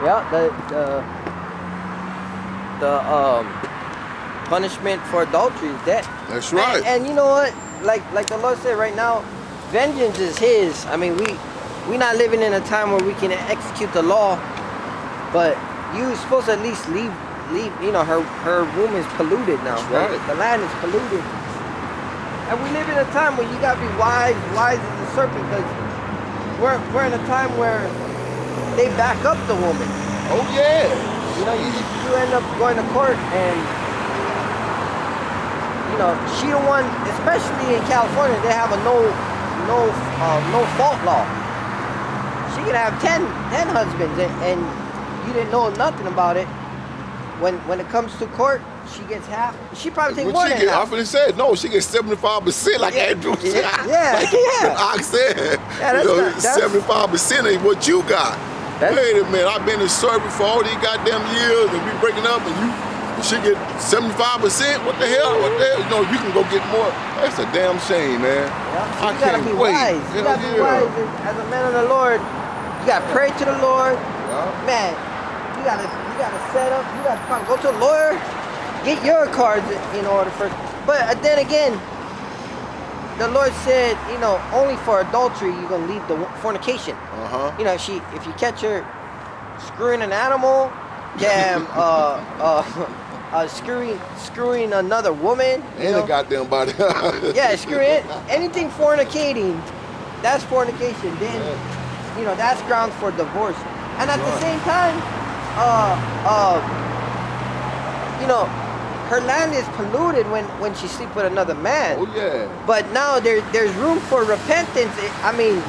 Yeah, the punishment for adultery is death. That's right. And you know what? Like the Lord said, right now, vengeance is His. I mean, we not living in a time where we can execute the law, but you supposed to at least leave. You know, her womb is polluted now. That's right. The land is polluted, and we live in a time where you gotta be wise as a serpent, because we're in a time where they back up the woman. Oh yeah. You know, you end up going to court, and you know, she the one, especially in California, they have a no fault law. She can have 10 husbands, and you didn't know nothing about it. When it comes to court, she gets half. She probably take more than half. I finna said no. She gets 75%, like Andrew said. Like I said, Yeah, that's 75% of what you got. Wait a minute, I've been in service for all these goddamn years, and we breaking up, and she get 75%. What the hell? You know, you can go get more. That's a damn shame, man. Yeah, so I can't wait. You gotta be wise as a man of the Lord. You gotta pray to the Lord, man. You gotta set up. You gotta probably go to a lawyer, get your cards in order first. But then again, the Lord said, you know, only for adultery you're gonna leave the fornication. You know, if you catch her screwing an animal, damn, screwing another woman. And a goddamn body. Yeah, screwing anything fornicating, that's fornication. Then, you know, that's grounds for divorce. And at the same time, you know, her land is polluted when she sleeps with another man. Oh yeah. But now there's room for repentance. I mean,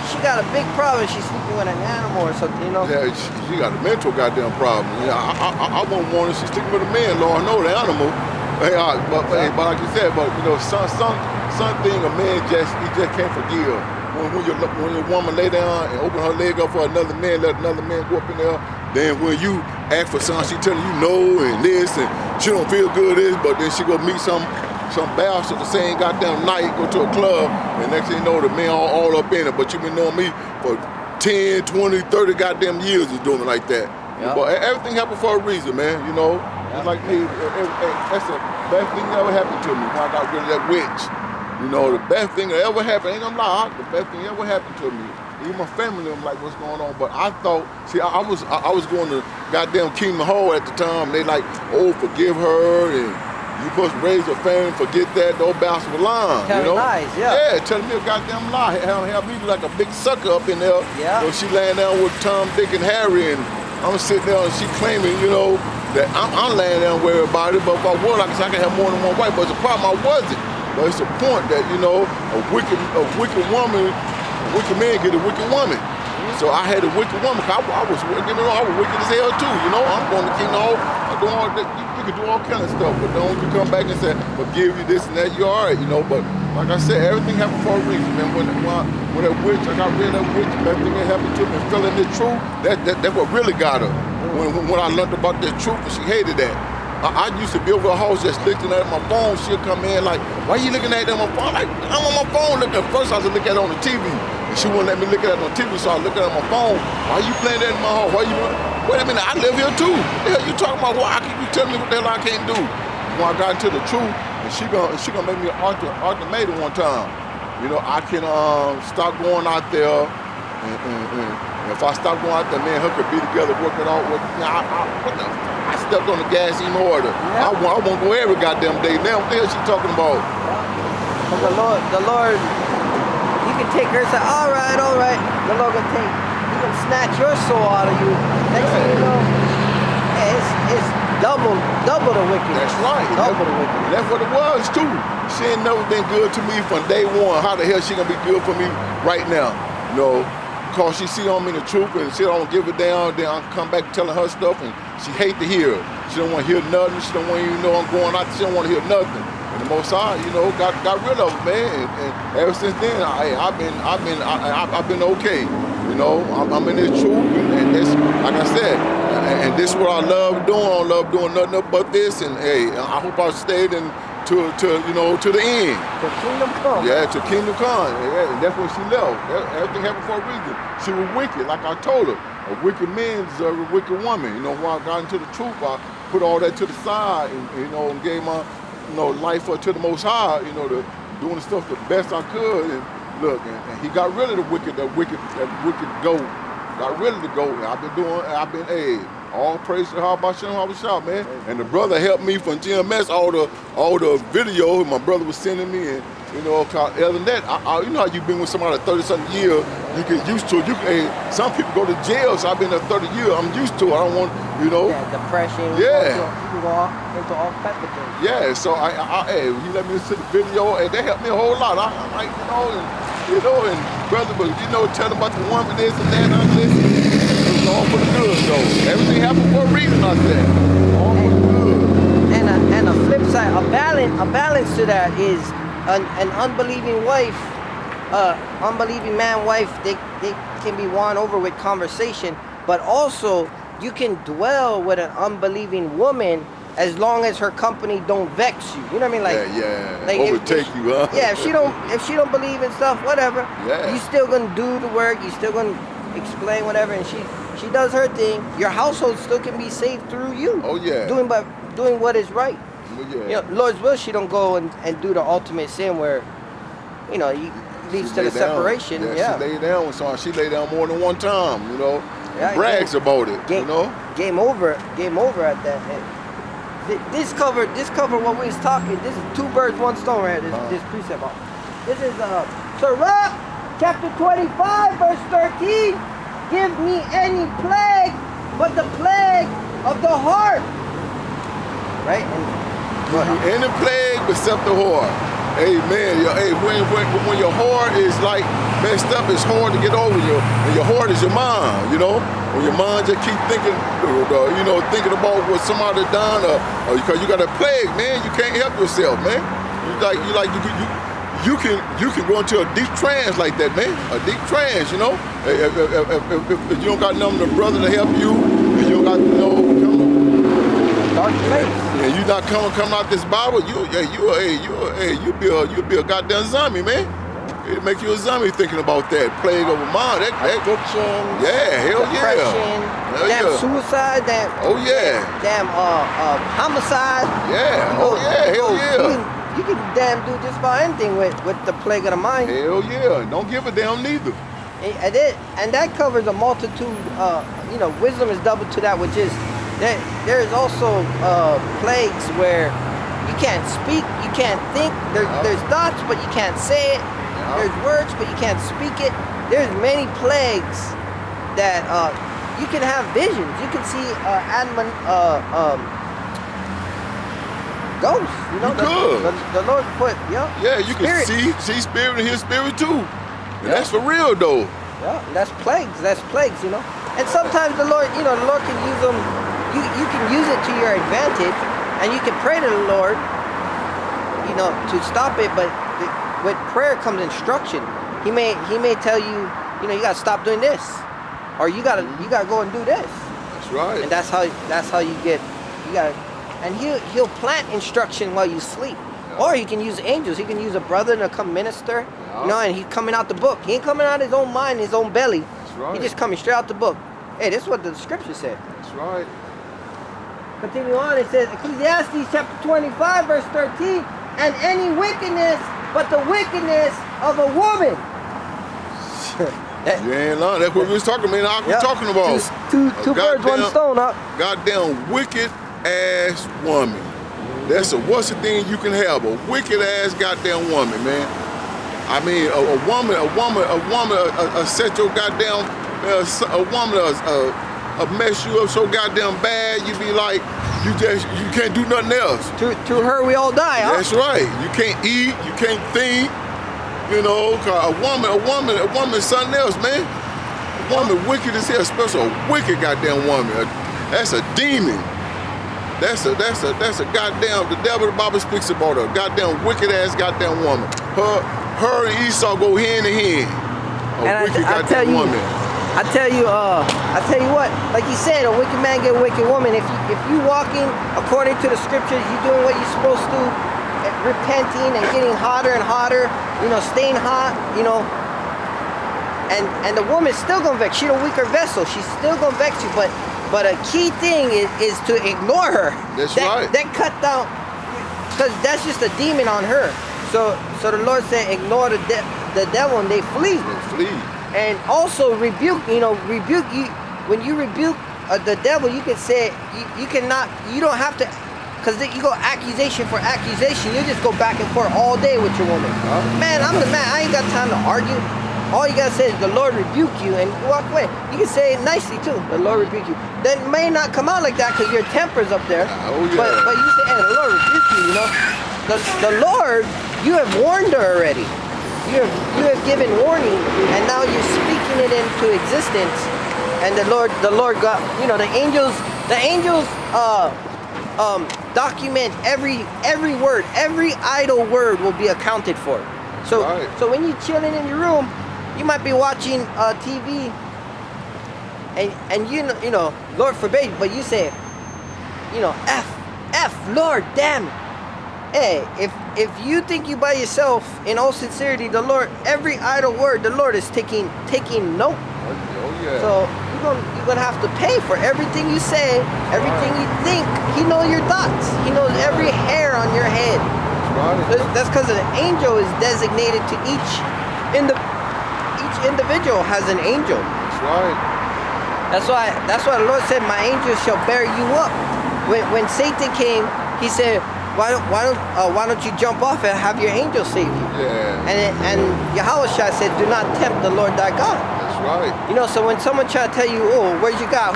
she got a big problem. She's sleeping with an animal or something, you know. Yeah, she got a mental goddamn problem. Yeah, I won't want her. She's sleeping with a man. Lord, know the animal. But like you said, but you know, something a man he just can't forgive. When your woman lay down and open her leg up for another man, let another man go up in there. Then when you ask for something, she telling you no and this, and she don't feel good this, but then she go meet some bastard the same goddamn night, go to a club, and next thing you know, the man all up in it. But you been knowing me for 10, 20, 30 goddamn years is doing it like that. Yep. But everything happened for a reason, man, you know. It's like me, that's the best thing that ever happened to me when I got rid of that witch. You know, the best thing that ever happened, ain't gonna lie, the best thing that ever happened to me. Even my family, I'm like, what's going on? But I thought, see, I was going to goddamn Kingdom Hall at the time. They like, oh, forgive her, and you supposed to raise your family, forget that, those bastards were lying. Telling lies, Yeah, telling me a goddamn lie. Have me like a big sucker up in there. Yeah. You know, she laying down with Tom, Dick, and Harry, and I'm sitting there and she claiming, you know, that I'm laying down with everybody, but if I was, like I said, I can have more than one wife. But the problem, I wasn't. But it's the point that, you know, a wicked woman, a wicked man get a wicked woman. So I had a wicked woman. I was wicked as hell too. You know, I'm going to Kingdom Hall. I'm doing all that. You can do all kind of stuff, but don't you come back and say, forgive you this and that. You're all right, you know. But like I said, everything happened for a reason, man. When that witch, I got rid of that witch, everything that happened to me, feeling the truth. That's what really got her. When I learned about the truth, and she hated that. I used to be over her house just looking at my phone. She'll come in like, why you looking at that on my phone? Like, I'm on my phone looking. First I was looking at it on the TV. And she wouldn't let me look at it on TV, so I was looking at my phone. Why you playing that in my house? Wait a minute, I live here too. What the hell you talking about? Why keep you telling me what the hell I can't do? When I got into the truth, and she gonna make me an ultimatum one time. You know, I can stop going out there, and if I stop going out there, man, her could be together, working out with. I stepped on the gas even harder. Yeah. I won't go every goddamn day. Now, what the hell she talking about? But the Lord, you can take her and say, all right. The Lord he can snatch your soul out of you. Next thing you know, it's double the wicked. That's right. Double the wicked. That's what it was too. She ain't never been good to me from day one. How the hell she gonna be good for me right now? You know, because she see on me the truth and she don't give it down. Then I come back telling her stuff and she hate to hear it. She don't want to hear nothing. She don't want to even know I'm going out. She don't want to hear nothing. And the Most High, you know, got rid of her, man. And ever since then, I've been okay. You know, I'm in this truth, and this, like I said, and this is what I love doing. I don't love doing nothing but this. And hey, I hope I stayed in to the end. The kingdom come. Yeah, to kingdom come. Yeah, and that's when she left. Everything happened for a reason. She was wicked, like I told her. A wicked man deserves a wicked woman. You know, when I got into the truth, I put all that to the side and gave my life to the Most High. Doing the stuff the best I could. And look, and he got rid of that wicked goat. Got rid of the goat. All praise to Hashem, man. And the brother helped me from GMS, all the video my brother was sending me, and other than that, you know how you been with somebody 30-something years, you get used to it. Some people go to jail, so I've been there 30 years. I'm used to it. I don't want, Yeah, depression. Yeah. You can go into all types of things. Yeah, so he let me listen to the video, and they helped me a whole lot. And brother, but tell them about the woman, this and that, and I listen. It's all for the good, though. Everything happened for a reason, I said. All for the good. And a flip side, a balance to that is an unbelieving wife, unbelieving wife, they can be won over with conversation, but also you can dwell with an unbelieving woman as long as her company don't vex you. You know what I mean? Like overtake you, huh? Yeah, if she don't believe in stuff, whatever. Yeah. You still gonna do the work. You still gonna explain whatever, and she does her thing. Your household still can be saved through you. Oh yeah. Doing what is right. Well, yeah. Lord's will, she don't go and do the ultimate sin where, he leads to the separation. Yeah, she lay down with someone. She lay down more than one time, Yeah, brags about it, Game over at that. This cover what we was talking. This is 2 birds, 1 stone right here, this precept. This is Sirach, chapter 25, verse 13. Give me any plague but the plague of the heart. Right? Any plague except the heart. Amen. When your heart is like messed up, it's hard to get over you. And your heart is your mind, When your mind just keep thinking, thinking about what somebody done, or because you got a plague, man, you can't help yourself, man. You can go into a deep trance like that, man. A deep trance, If you don't got none of the brother to help you, and you don't got dark place. And you not coming out this Bible, you'll be a goddamn zombie, man. It'll make you a zombie thinking about that plague of a mind. Addiction. Yeah, hell depression, yeah. Suicide, damn homicide. Yeah, hell yeah. You can damn do just about anything with the plague of the mind. Hell yeah, don't give a damn neither. And that covers a multitude. Wisdom is double to that, which is there is also plagues where you can't speak, you can't think. There's thoughts, but you can't say it. There's words, but you can't speak it. There's many plagues that you can have visions. You can see ghosts. The Lord put Yeah, you spirit. can see spirit and hear spirit too. And that's for real though. Yeah, that's plagues. And sometimes the Lord can use them. You can use it to your advantage, and you can pray to the Lord, to stop it. But with prayer comes instruction. He may tell you, you gotta stop doing this, or you gotta go and do this. That's right. And that's how you gotta. And he'll plant instruction while you sleep. Yeah. Or he can use angels. He can use a brother to come minister. Yeah. And he's coming out the book. He ain't coming out his own mind, his own belly. That's right. He's just coming straight out the book. Hey, this is what the scripture said. That's right. Continue on, it says, Ecclesiastes chapter 25, verse 13, and any wickedness but the wickedness of a woman. You ain't lying. That's what we was talking about. We're talking about. Two birds, 1 stone, huh? Goddamn wicked ass woman. That's the worst thing you can have. A wicked ass goddamn woman, man. I mean, a woman, set your goddamn, a woman, mess you up so goddamn bad, you be like, you can't do nothing else. To her we all die, huh? That's right. You can't eat, you can't think, cause a woman is something else, man. A woman wicked as hell, especially a wicked goddamn woman. That's a demon. That's a goddamn, the devil, the Bible speaks about her, goddamn wicked ass goddamn woman. Her and Esau go hand in hand. A wicked goddamn woman. I tell you what, like you said, a wicked man get a wicked woman. If you walking according to the scriptures, you doing what you're supposed to, repenting and getting hotter and hotter, staying hot, and the woman's still gonna vex. She's a weaker vessel. She's still gonna vex you, but a key thing is to ignore her. That's right. That cut down, because that's just a demon on her. So the Lord said, ignore the devil and they flee. They flee. And also rebuke. Rebuke you when you rebuke the devil. You can say you don't have to, because you go accusation for accusation. You just go back and forth all day with your woman. Man, I'm the man. I ain't got time to argue. All you gotta say is the Lord rebuke you and walk away. You can say it nicely too. The Lord rebuke you. That may not come out like that because your temper's up there. Oh yeah. But you say, hey, the Lord rebuke you. The Lord, you have warned her already. You have given warning, and now you're speaking it into existence. And the Lord got, the angels document every word, every idle word will be accounted for. So when you're chilling in your room, you might be watching TV, and Lord forbid, but you say, F Lord, damn it. Hey, if you think you by yourself, in all sincerity, the Lord, every idle word, the Lord is taking note. Oh yeah. So you're gonna have to pay for everything you say, everything you think. He knows your thoughts. He knows every hair on your head. That's because an angel is designated to each individual has an angel. That's right. That's why the Lord said, my angels shall bear you up. When Satan came, he said, why don't you jump off and have your angel save you? Yeah. And Yahweh said, do not tempt the Lord thy God. That's right. So when someone try to tell you, oh, where's your God?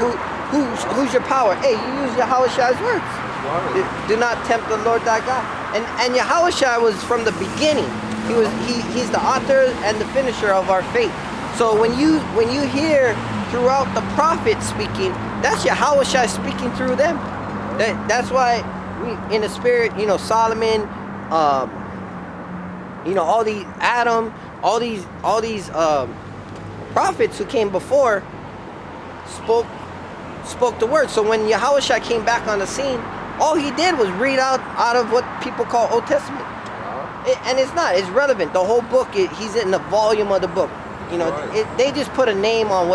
Who's your power? Hey, you use Yahweh's words. Right. Do not tempt the Lord thy God. And Yahweh was from the beginning. He's the author and the finisher of our faith. So when you hear throughout the prophets speaking, that's Yahweh speaking through them. That's why we in the spirit, Solomon, all these Adam, all these prophets who came before spoke the word. So when Yahweh came back on the scene, all he did was read out of what people call Old Testament. And it's relevant. The whole book, he's in the volume of the book. They just put a name on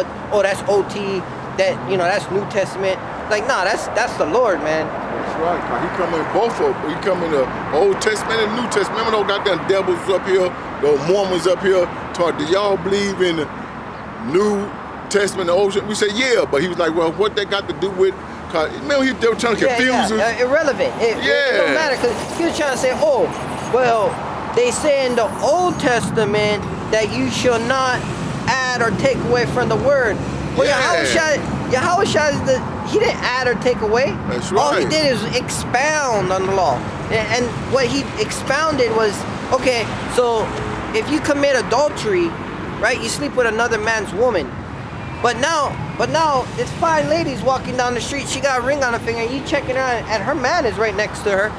that's OT, that's New Testament. Like, nah, that's the Lord, man. That's right. He come in both of them. He come in the Old Testament and New Testament. Remember those goddamn devils up here, those Mormons up here, do y'all believe in the New Testament, the Old Testament? We said, yeah, but he was like, well, what that got to do with, remember they were trying to confuse us? Irrelevant. It don't matter, because he was trying to say, oh, well, they say in the Old Testament that you shall not add or take away from the word. Well, Yahweh he didn't add or take away. That's right. All he did is expound on the law. And what he expounded was, okay, so if you commit adultery, right, you sleep with another man's woman. But now this fine lady's walking down the street, she got a ring on her finger, and you checking her out, and her man is right next to her.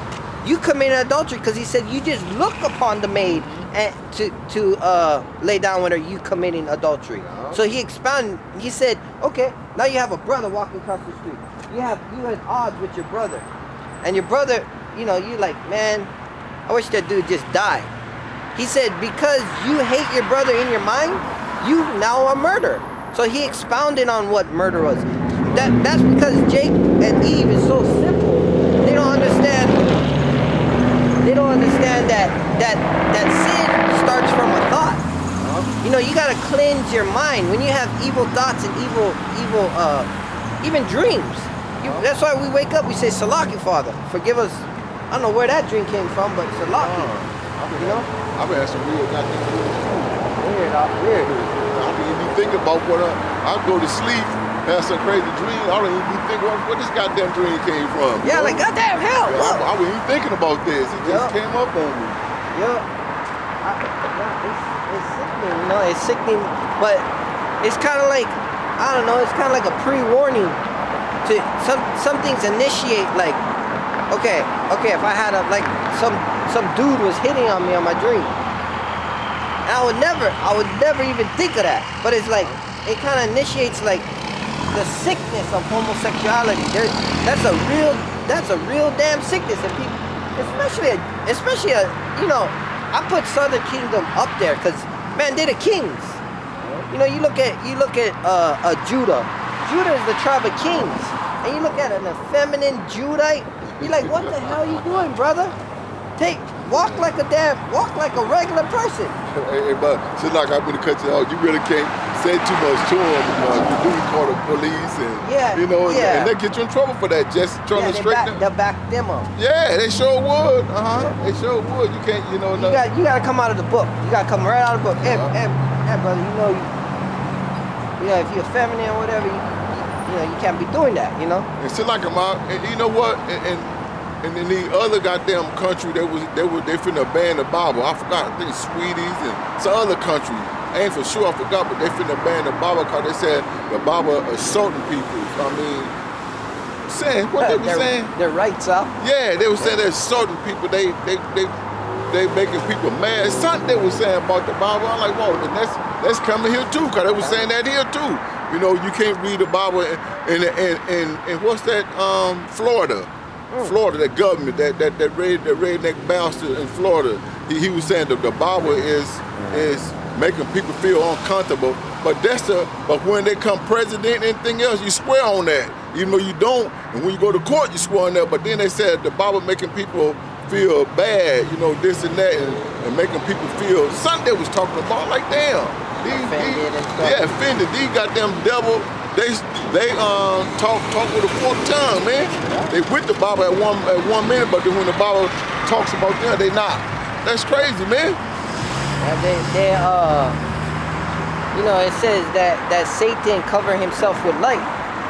You committed adultery because he said you just look upon the maid and to lay down with her, you committing adultery. So he expounded. He said, okay, now you have a brother walking across the street. You had odds with your brother, and your brother, you like, man, I wish that dude just died. He said, because you hate your brother in your mind, you now are murderer. So he expounded on what murder was. That's because Jake and Eve is so simple. They don't understand. They don't understand that sin starts from a thought. You gotta cleanse your mind. When you have evil thoughts and evil, even dreams. That's why we wake up, we say, Salaki, Father, forgive us. I don't know where that dream came from, but Salaki. I've had some real goddamn weird. I don't even think about what I go to sleep, have some crazy dream. I don't even think where this goddamn dream came from. Yeah, like goddamn hell. Yeah, I wasn't even thinking about this. It just came up on me. It's sickening, it's sickening, but it's kind of like, I don't know, it's kind of like a pre-warning to some things initiate, like, okay, if I had some dude was hitting on me on my dream, and I would never even think of that, but it's like, it kind of initiates like the sickness of homosexuality. That's a real damn sickness, and especially you know, I put Southern Kingdom up there because man, they're the kings. You know, you look at Judah. Judah is the tribe of kings, and you look at an effeminate Judite. You're like, what the hell are you doing, brother? Walk like a regular person. Hey, but it's like I'm gonna cut you off. You really can't say too much to them because you do call the police and and they get you in trouble for that. Just trying to straighten them. They'll back them up. Yeah, they sure would. They sure would. You can't, You gotta come out of the book. You gotta come right out of the book. Hey, brother, if you're feminine or whatever, you can't be doing that. You know. It seems like I'm out. And you know what? And in the other goddamn country, they finna ban the Bible. I forgot. I think Swedes and some other country. I ain't for sure. I forgot, but they finna ban the Bible because they said the Bible assaulting people. I mean, saying what they were saying. Their rights up. Yeah, they were saying they're assaulting people. They making people mad. Something they were saying about the Bible. I'm like, whoa, then that's coming here too, because they were saying that here too. You know, you can't read the Bible in what's that? Florida. Florida, that government, that redneck bastard in Florida, he was saying that the Bible is making people feel uncomfortable. But but when they come president and anything else, you swear on that. Even though you don't, and when you go to court, you swear on that. But then they said the Bible making people feel bad, this and that, and making people feel something they was talking about. Like, damn, offended. These goddamn devil. They talk with a forked tongue, man. They with the Bible at one minute, but then when the Bible talks about them, they not. That's crazy, man. It says that Satan cover himself with light.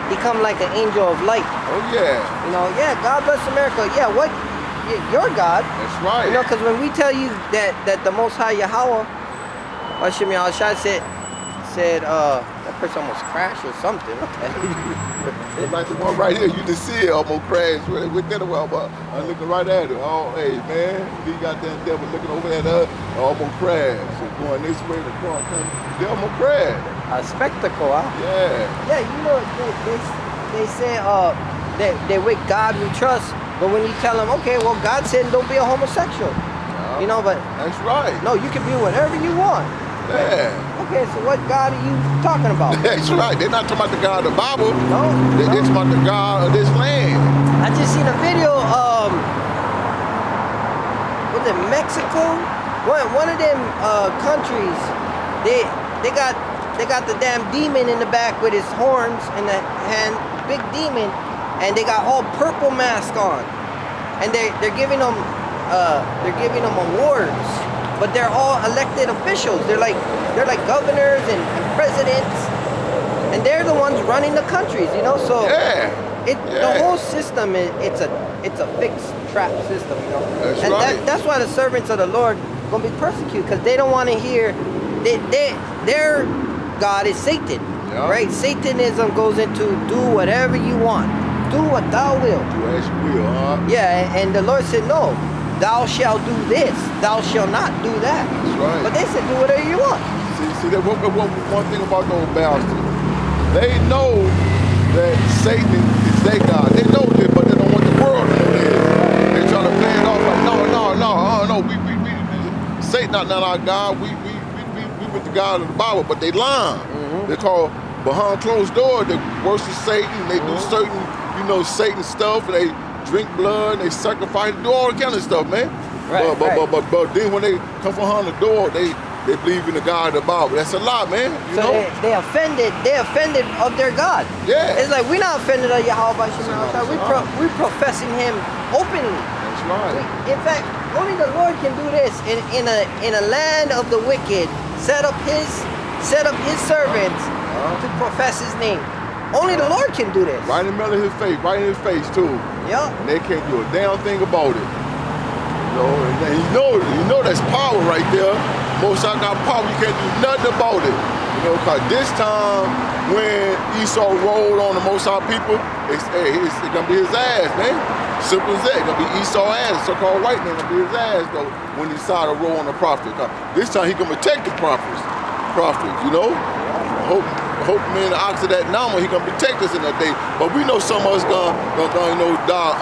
He come like an angel of light. Oh yeah. God bless America. Yeah, what? Your God. That's right. Because when we tell you that the Most High Yahweh, Hashem Yahushua said that person almost crashed or something. Like the one right here, you just see it almost crash. With that, I'm looking right at it. Oh, hey man, he got that devil looking over at us, almost crash. So going this way, the car coming, they almost crash. A spectacle, huh? Yeah. Yeah, they say they with God we trust, but when you tell them, okay, well God said don't be a homosexual, but that's right. No, you can be whatever you want. Yeah. Okay, so what God are you talking about? That's right. They're not talking about the God of the Bible. No. They're talking about the God of this land. I just seen a video. Was it Mexico? One of them countries. They got the damn demon in the back with his horns in the hand, big demon, and they got all purple mask on, and they're giving them awards. But they're all elected officials. They're like governors and presidents, and they're the ones running the countries. So the whole system it's a fixed trap system. That's right. That's why the servants of the Lord gonna be persecuted, because they don't want to hear. Their God is Satan, right? Satanism goes into do whatever you want, do what thou will. Do as you will, huh? Yeah, and the Lord said no. Thou shalt do this, thou shalt not do that. That's right. But they said do whatever you want. See that one thing about those bastards. They know that Satan is their God. They know this, but they don't want the world to know this. They try to play it off like, no. We Satan not our God. We with the God of the Bible, but they lying. They call behind closed doors. They worship Satan. They do certain, Satan stuff, and they drink blood, they sacrifice, do all kind of stuff, man. Right, but then when they come from behind the door, they believe in the God of the Bible. That's a lie, man. You know? They offended of their God. Yeah. It's like we're not offended of Yahweh. We're professing Him openly. That's right. In fact, only the Lord can do this in a land of the wicked. Set up His servants to profess His name. Only the Lord can do this. Right in the middle of His face, too. Yeah. And they can't do a damn thing about it. And you know that's power right there. Most High got power. You can't do nothing about it. Because this time when Esau rolled on the Most High people, it's gonna be his ass, man. Simple as that. It's gonna be Esau's ass. So-called white man gonna be his ass though when he decided to roll on the prophet. This time he gonna protect the prophets. Hope man, the ox of that number, he gonna protect us in that day. But we know some of us gonna die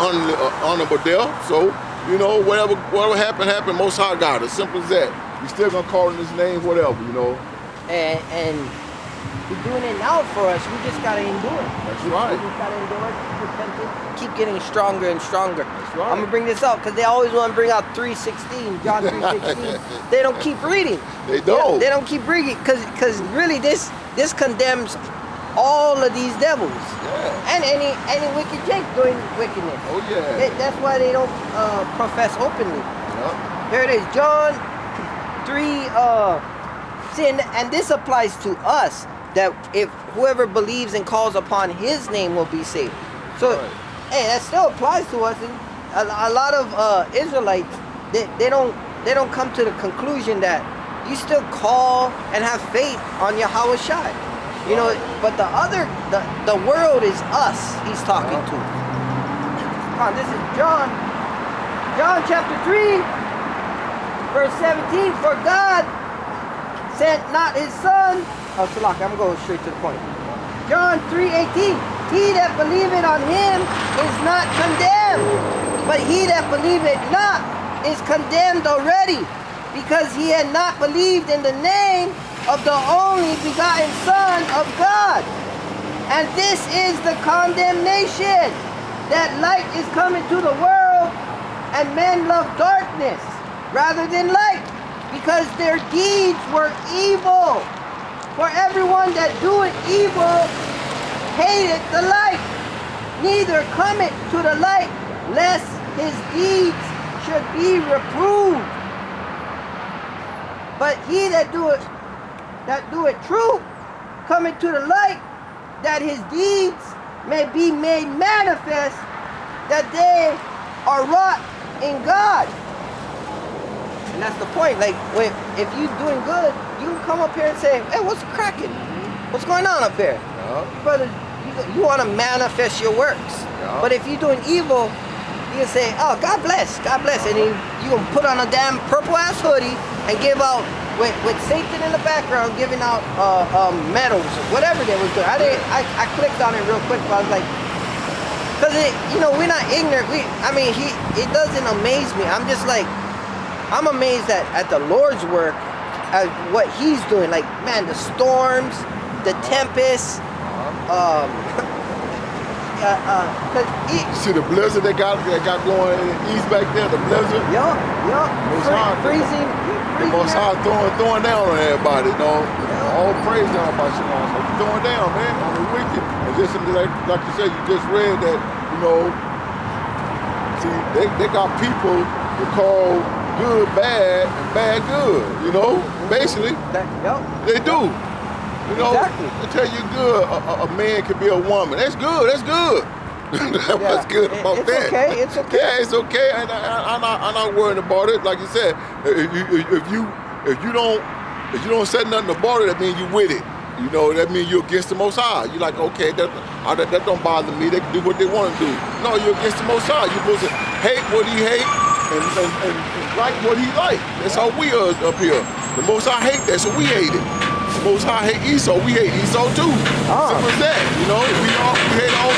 honorable death. So you know, whatever happened, Most High got it. Simple as that. We still gonna call him his name, whatever, you know. And he's doing it now for us. We just gotta endure it. That's right. We just gotta endure it, keep repenting, keep getting stronger and stronger. That's right. I'm gonna bring this up because they always want to bring out 3:16, John 3:16. They don't keep reading. They don't. They don't keep reading because really this condemns all of these devils. Yeah. And any wicked Jake doing wickedness. Oh yeah. That's why they don't profess openly. Yep. Here it is, John 3. See, and this applies to us, that if whoever believes and calls upon His name will be saved. So, Right. hey, that still applies to us. And a lot of Israelites, they don't come to the conclusion that you still call and have faith on Yahweh Shai. You know, but the world is us he's talking to. Come on, this is John chapter 3, verse 17. For God sent not his son. Oh, Salak, I'm going straight to the point. John 3:18. He that believeth on him is not condemned, but he that believeth not is condemned already, because he had not believed in the name of the only begotten Son of God. And this is the condemnation, that light is coming to the world, and men love darkness rather than light, because their deeds were evil. For everyone that doeth evil hateth the light, neither cometh to the light, lest his deeds should be reproved. But he that doeth true cometh to the light, that his deeds may be made manifest, that they are wrought in God. And that's the point. Like, if you're doing good, you can come up here and say, hey, what's cracking? What's going on up here? Yeah. Brother, you want to manifest your works. Yeah. But if you're doing evil, you can say, oh, God bless. And then you can put on a damn purple-ass hoodie and give out, with Satan in the background, giving out medals, whatever they was doing. I clicked on it real quick, but I was like, because, we're not ignorant. It doesn't amaze me. I'm just like, I'm amazed at the Lord's work, at what he's doing. Like, man, the storms, the tempests, see the blizzard they got going in the east back there, the blizzard? Yup. Freezing. The Most High throwing down on everybody, you know. Yeah. All praise down by Shalom. So he's throwing down, man, on the wicked. And just like you said, you just read that, see, they got people to call good bad and bad good, basically. They do. Exactly. They tell you good, a man can be a woman. That's good. What's good about that? It's okay. Yeah, it's okay. And I'm not worried about it. Like you said, if you don't say nothing about it, that means you with it. That means you're against the Most High. You're like, okay, that don't bother me. They can do what they want to do. No, you're against the Most High. You're supposed to hate what he hate and like what he like. That's how we are up here. The Most High hate that, so we hate it. The Most High hate Esau, we hate Esau too. Simple as that. We hate all.